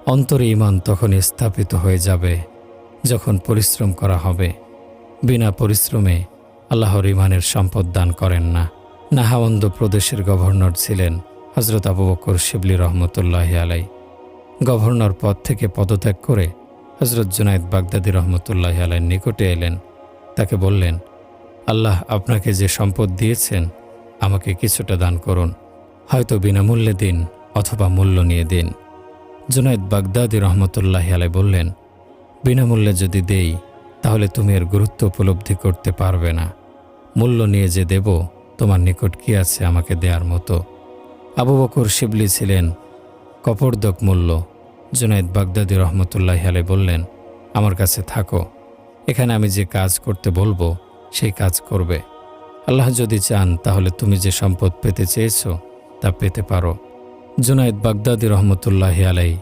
অন্তরে ঈমান তখন স্থাপিত হয়ে যাবে যখন পরিশ্রম করা হবে। বিনা পরিশ্রমে আল্লাহর ঈমানের সম্পদ দান করেন না। নাহাওয়ান্দ প্রদেশের গভর্নর ছিলেন হযরত আবু বকর শিবলি রহমতুল্লাহি আলাইহি। গভর্নর পদ থেকে পদত্যাগ করে হযরত জুনায়েদ বাগদাদী রহমতুল্লাহি আলাইহির নিকটে এলেন। তাকে বললেন, আল্লাহ আপনাকে যে সম্পদ দিয়েছেন আমাকে কিছুটা দান করুন, হয়তো বিনামূল্যে দিন অথবা মূল্য নিয়ে দিন। জুনায়েদ বাগদাদী রহমতুল্লাহি আলাইহি বললেন, বিনামূল্যে যদি দেই তাহলে তুমি এর গুরুত্ব উপলব্ধি করতে পারবে না। মূল্য নিয়ে যে দেব তোমার নিকট কি আছে আমাকে দেওয়ার মতো? আবু বকর শিবলি ছিলেন কপর্দক মূল্য। জুনায়েদ বাগদাদী রহমতুল্লাহি আলাইহি বললেন, আমার কাছে থাকো, এখানে আমি যে কাজ করতে বলবো সেই কাজ করবে। আল্লাহ যদি চান তাহলে তুমি যে সম্পদ পেতে চেয়েছো তা পেতে পারো। জুনায়েদ বাগদাদী রহমতুল্লাহি আলাইহি